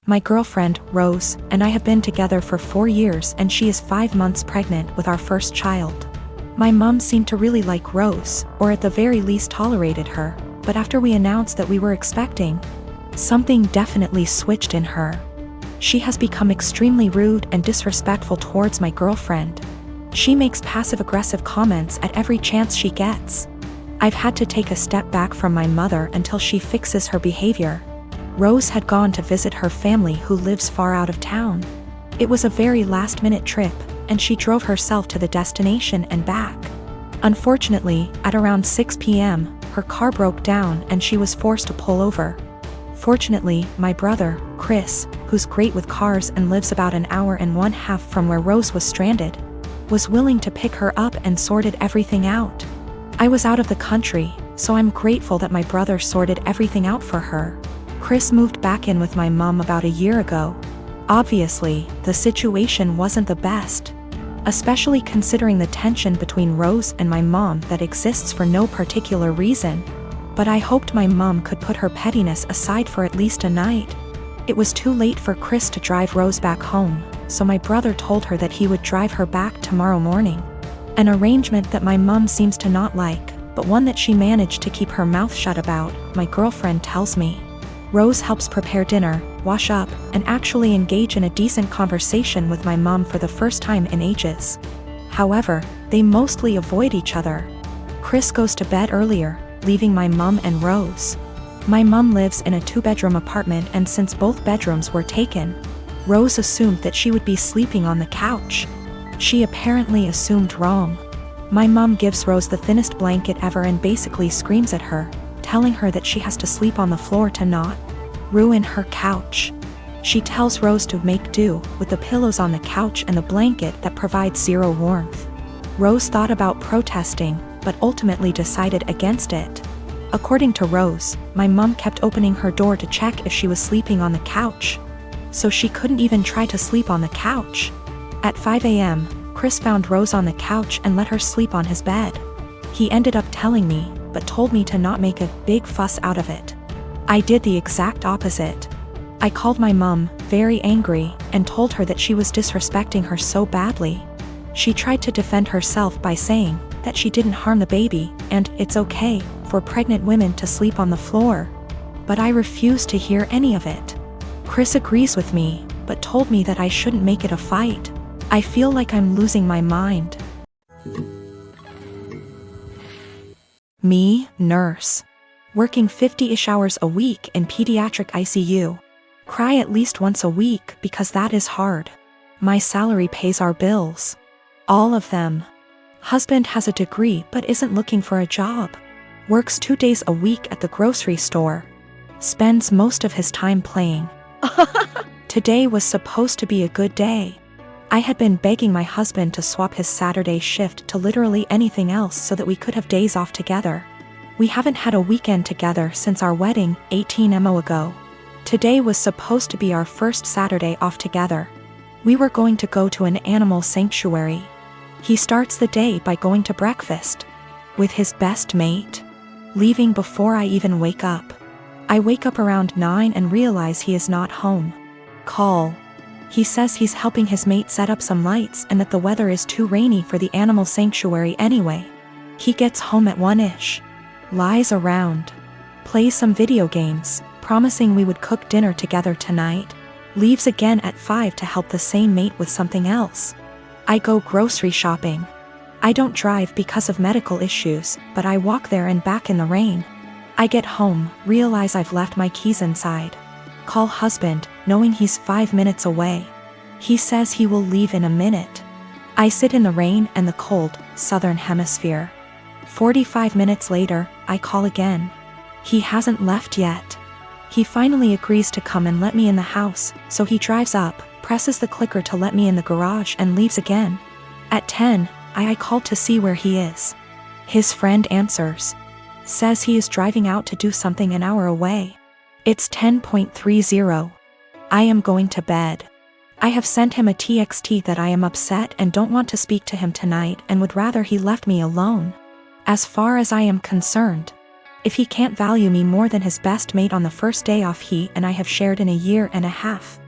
My girlfriend, Rose, and I have been together for 4 years and she is 5 months pregnant with our first child. My mom seemed to really like Rose, or at the very least tolerated her, but after we announced that we were expecting, something definitely switched in her. She has become extremely rude and disrespectful towards my girlfriend. She makes passive-aggressive comments at every chance she gets. I've had to take a step back from my mother until she fixes her behavior. Rose had gone to visit her family who lives far out of town. It was a very last-minute trip, and she drove herself to the destination and back. Unfortunately, at around 6 p.m., her car broke down and she was forced to pull over. Fortunately, my brother, Chris, who's great with cars and lives about an hour and 1/2 from where Rose was stranded, was willing to pick her up and sorted everything out. I was out of the country, so I'm grateful that my brother sorted everything out for her. Chris moved back in with my mom about a year ago. Obviously, the situation wasn't the best, especially considering the tension between Rose and my mom that exists for no particular reason. But I hoped my mom could put her pettiness aside for at least a night. It was too late for Chris to drive Rose back home, so my brother told her that he would drive her back tomorrow morning. An arrangement that my mom seems to not like, but one that she managed to keep her mouth shut about, my girlfriend tells me. Rose helps prepare dinner, wash up, and actually engage in a decent conversation with my mom for the first time in ages. However, they mostly avoid each other. Chris goes to bed earlier, leaving my mom and Rose. My mom lives in a 2-bedroom apartment, and since both bedrooms were taken, Rose assumed that she would be sleeping on the couch. She apparently assumed wrong. My mom gives Rose the thinnest blanket ever and basically screams at her, telling her that she has to sleep on the floor to not ruin her couch. She tells Rose to make do with the pillows on the couch and the blanket that provides zero warmth. Rose thought about protesting, but ultimately decided against it. According to Rose, my mom kept opening her door to check if she was sleeping on the couch, so she couldn't even try to sleep on the couch. At 5 a.m., Chris found Rose on the couch and let her sleep on his bed. He ended up telling me, but told me to not make a big fuss out of it. I did the exact opposite. I called my mom, very angry, and told her that she was disrespecting her so badly. She tried to defend herself by saying that she didn't harm the baby, and it's okay for pregnant women to sleep on the floor. But I refused to hear any of it. Chris agrees with me, but told me that I shouldn't make it a fight. I feel like I'm losing my mind. Me, nurse. Working 50-ish hours a week in pediatric ICU. Cry at least once a week because that is hard. My salary pays our bills. All of them. Husband has a degree but isn't looking for a job. Works 2 days a week at the grocery store. Spends most of his time playing. Today was supposed to be a good day. I had been begging my husband to swap his Saturday shift to literally anything else so that we could have days off together. We haven't had a weekend together since our wedding, 18 months ago. Today was supposed to be our first Saturday off together. We were going to go to an animal sanctuary. He starts the day by going to breakfast with his best mate, leaving before I even wake up. I wake up around 9 and realize he is not home. Call. He says he's helping his mate set up some lights and that the weather is too rainy for the animal sanctuary anyway. He gets home at 1-ish. Lies around. Plays some video games, promising we would cook dinner together tonight. Leaves again at 5 to help the same mate with something else. I go grocery shopping. I don't drive because of medical issues, but I walk there and back in the rain. I get home, realize I've left my keys inside. Call husband, knowing he's 5 minutes away. He says he will leave in a minute. I sit in the rain and the cold, southern hemisphere. 45 minutes later, I call again. He hasn't left yet. He finally agrees to come and let me in the house, so he drives up, presses the clicker to let me in the garage and leaves again. At 10, I called to see where he is. His friend answers. Says he is driving out to do something an hour away. It's 10:30. I am going to bed. I have sent him a TXT that I am upset and don't want to speak to him tonight and would rather he left me alone. As far as I am concerned, If he can't value me more than his best mate on the first day off he and I have shared in a year and a half,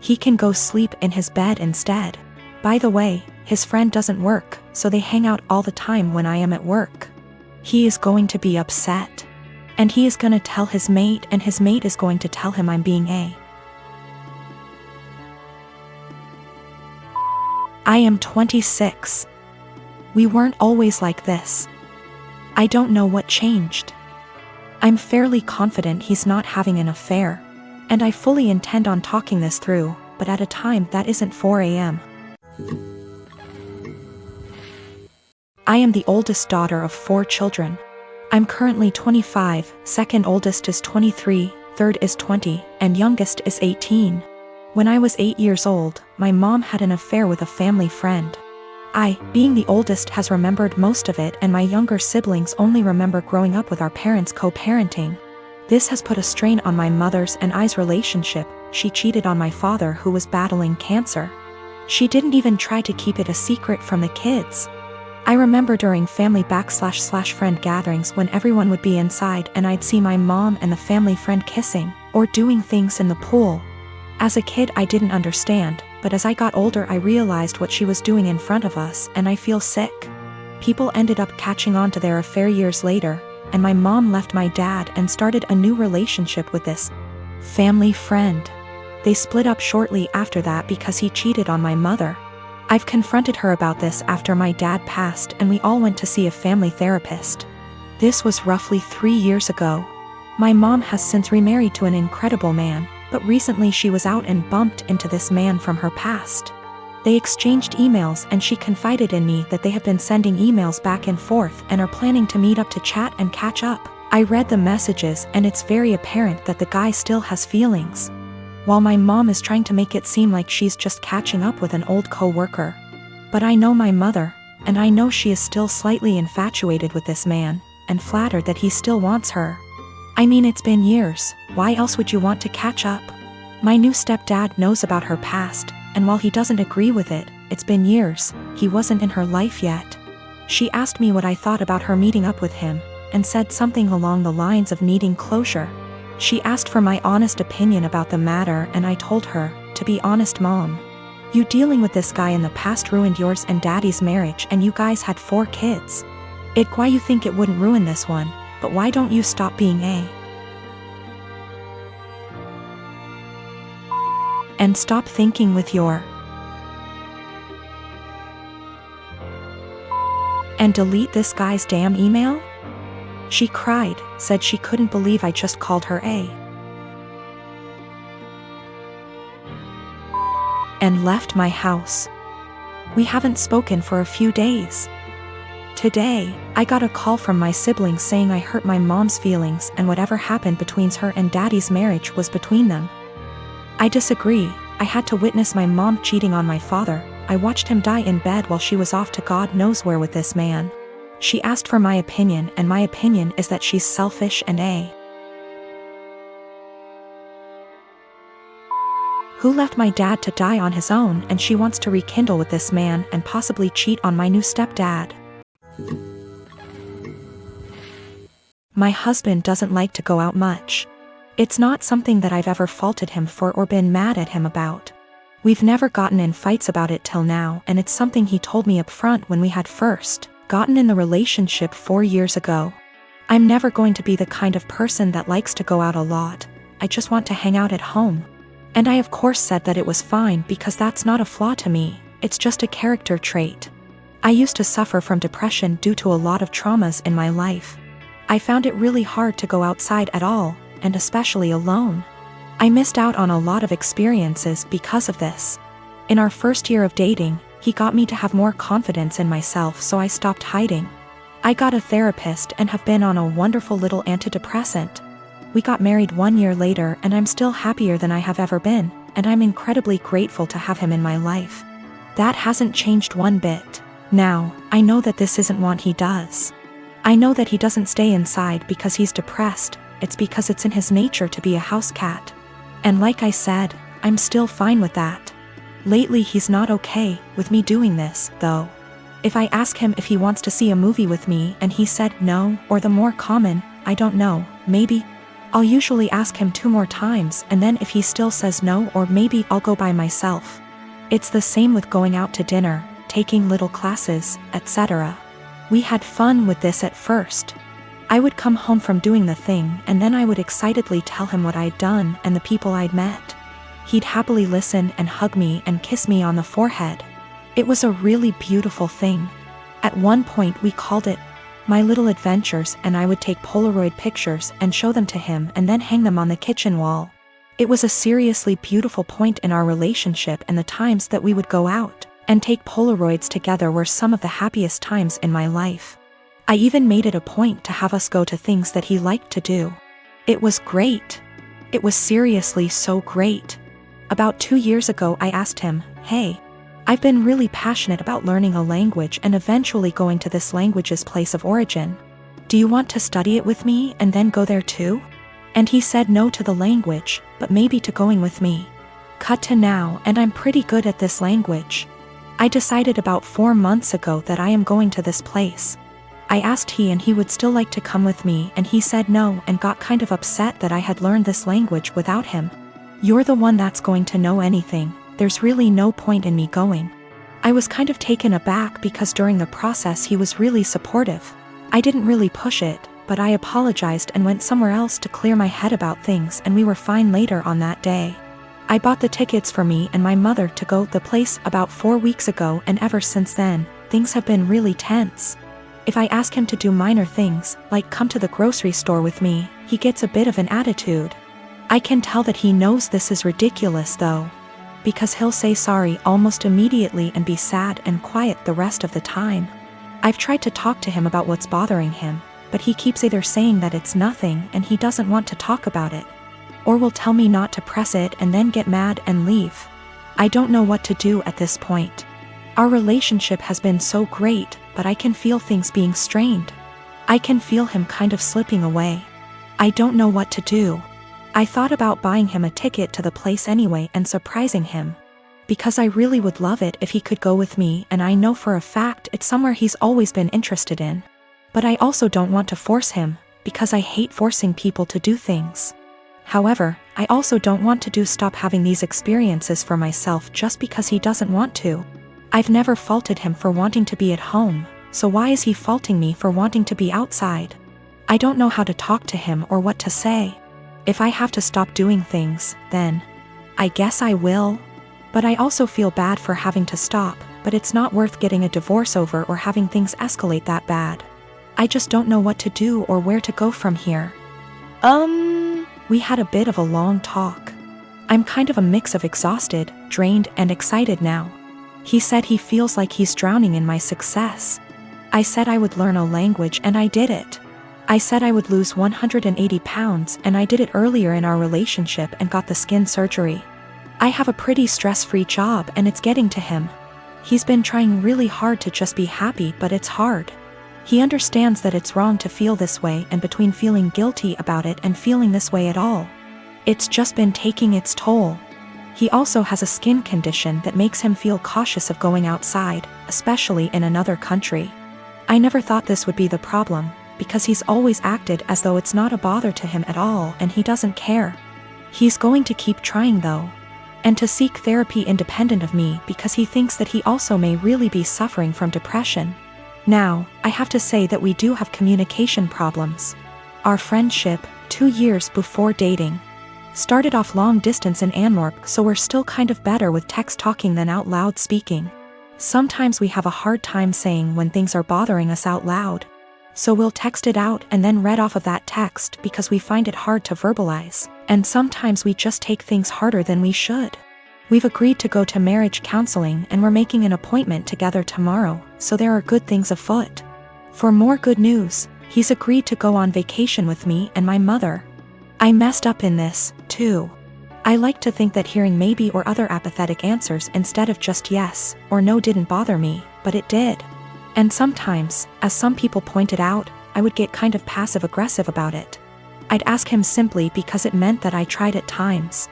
he can go sleep in his bed instead. By the way, his friend doesn't work, so they hang out all the time when I am at work. He is going to be upset. And he is gonna tell his mate, and his mate is going to tell him I'm being a. I am 26. We weren't always like this. I don't know what changed. I'm fairly confident he's not having an affair, and I fully intend on talking this through, but at a time that isn't 4 a.m. I am the oldest daughter of 4 children. I'm currently 25, second oldest is 23, third is 20, and youngest is 18. When I was 8 years old, my mom had an affair with a family friend. I, being the oldest, has remembered most of it, and my younger siblings only remember growing up with our parents co-parenting. This has put a strain on my mother's and I's relationship. She cheated on my father, who was battling cancer. She didn't even try to keep it a secret from the kids. I remember during family / friend gatherings when everyone would be inside and I'd see my mom and the family friend kissing, or doing things in the pool. As a kid I didn't understand, but as I got older I realized what she was doing in front of us, and I feel sick. People ended up catching on to their affair years later, and my mom left my dad and started a new relationship with this family friend. They split up shortly after that because he cheated on my mother. I've confronted her about this after my dad passed, and we all went to see a family therapist. This was roughly 3 years ago. My mom has since remarried to an incredible man, but recently she was out and bumped into this man from her past. They exchanged emails and she confided in me that they have been sending emails back and forth and are planning to meet up to chat and catch up. I read the messages and it's very apparent that the guy still has feelings. While my mom is trying to make it seem like she's just catching up with an old co-worker. But I know my mother, and I know she is still slightly infatuated with this man, and flattered that he still wants her. I mean, it's been years, why else would you want to catch up? My new stepdad knows about her past, and while he doesn't agree with it, it's been years, he wasn't in her life yet. She asked me what I thought about her meeting up with him, and said something along the lines of needing closure. She asked for my honest opinion about the matter, and I told her, to be honest Mom, you dealing with this guy in the past ruined yours and Daddy's marriage, and you guys had 4 kids. Why you think it wouldn't ruin this one, but why don't you stop being a and stop thinking with your and delete this guy's damn email? She cried, said she couldn't believe I just called her a and left my house. We haven't spoken for a few days. Today, I got a call from my siblings saying I hurt my mom's feelings and whatever happened between her and Daddy's marriage was between them. I disagree. I had to witness my mom cheating on my father. I watched him die in bed while she was off to God knows where with this man. She asked for my opinion, and my opinion is that she's selfish and a who left my dad to die on his own, and she wants to rekindle with this man and possibly cheat on my new stepdad. My husband doesn't like to go out much. It's not something that I've ever faulted him for or been mad at him about. We've never gotten in fights about it till now, and it's something he told me up front when we had first gotten in the relationship 4 years ago. I'm never going to be the kind of person that likes to go out a lot. I just want to hang out at home. And I of course said that it was fine because that's not a flaw to me, it's just a character trait. I used to suffer from depression due to a lot of traumas in my life. I found it really hard to go outside at all, and especially alone. I missed out on a lot of experiences because of this. In our first year of dating, he got me to have more confidence in myself, so I stopped hiding. I got a therapist and have been on a wonderful little antidepressant. We got married 1 year later and I'm still happier than I have ever been, and I'm incredibly grateful to have him in my life. That hasn't changed one bit. Now, I know that this isn't what he does. I know that he doesn't stay inside because he's depressed, it's because it's in his nature to be a house cat. And like I said, I'm still fine with that. Lately he's not okay with me doing this, though. If I ask him if he wants to see a movie with me and he said no, or the more common, I don't know, maybe. I'll usually ask him 2 more times, and then if he still says no, or maybe I'll go by myself. It's the same with going out to dinner, taking little classes, etc. We had fun with this at first. I would come home from doing the thing, and then I would excitedly tell him what I'd done and the people I'd met. He'd happily listen and hug me and kiss me on the forehead. It was a really beautiful thing. At one point we called it My Little Adventures, and I would take Polaroid pictures and show them to him and then hang them on the kitchen wall. It was a seriously beautiful point in our relationship, and the times that we would go out and take Polaroids together were some of the happiest times in my life. I even made it a point to have us go to things that he liked to do. It was great. It was seriously so great. About 2 years ago I asked him, "Hey, I've been really passionate about learning a language and eventually going to this language's place of origin. Do you want to study it with me and then go there too?" And he said no to the language, but maybe to going with me. Cut to now, and I'm pretty good at this language. I decided about 4 months ago that I am going to this place. I asked he would still like to come with me, and he said no and got kind of upset that I had learned this language without him. "You're the one that's going to know anything. There's really no point in me going." I was kind of taken aback because during the process he was really supportive. I didn't really push it, but I apologized and went somewhere else to clear my head about things, and we were fine later on that day. I bought the tickets for me and my mother to go to the place about 4 weeks ago, and ever since then, things have been really tense. If I ask him to do minor things, like come to the grocery store with me, he gets a bit of an attitude. I can tell that he knows this is ridiculous though, because he'll say sorry almost immediately and be sad and quiet the rest of the time. I've tried to talk to him about what's bothering him, but he keeps either saying that it's nothing and he doesn't want to talk about it, or will tell me not to press it and then get mad and leave. I don't know what to do at this point. Our relationship has been so great, but I can feel things being strained. I can feel him kind of slipping away. I don't know what to do. I thought about buying him a ticket to the place anyway and surprising him, because I really would love it if he could go with me, and I know for a fact it's somewhere he's always been interested in. But I also don't want to force him, because I hate forcing people to do things. However, I also don't want to stop having these experiences for myself just because he doesn't want to. I've never faulted him for wanting to be at home, so why is he faulting me for wanting to be outside? I don't know how to talk to him or what to say. If I have to stop doing things, then I guess I will. But I also feel bad for having to stop, but it's not worth getting a divorce over or having things escalate that bad. I just don't know what to do or where to go from here. We had a bit of a long talk. I'm kind of a mix of exhausted, drained, and excited now. He said he feels like he's drowning in my success. I said I would learn a language, and I did it. I said I would lose 180 pounds, and I did it earlier in our relationship and got the skin surgery. I have a pretty stress-free job, and it's getting to him. He's been trying really hard to just be happy, but it's hard. He understands that it's wrong to feel this way, and between feeling guilty about it and feeling this way at all, it's just been taking its toll. He also has a skin condition that makes him feel cautious of going outside, especially in another country. I never thought this would be the problem, because he's always acted as though it's not a bother to him at all and he doesn't care. He's going to keep trying though, and to seek therapy independent of me because he thinks that he also may really be suffering from depression. Now, I have to say that we do have communication problems. Our friendship, 2 years before dating, started off long distance in Antwerp, so we're still kind of better with text talking than out loud speaking. Sometimes we have a hard time saying when things are bothering us out loud. So we'll text it out and then read off of that text because we find it hard to verbalize, and sometimes we just take things harder than we should. We've agreed to go to marriage counseling and we're making an appointment together tomorrow, so there are good things afoot. For more good news, he's agreed to go on vacation with me and my mother. I messed up in this, too. I like to think that hearing maybe or other apathetic answers instead of just yes or no didn't bother me, but it did. And sometimes, as some people pointed out, I would get kind of passive-aggressive about it. I'd ask him simply because it meant that I tried at times.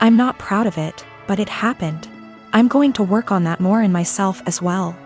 I'm not proud of it, but it happened. I'm going to work on that more in myself as well.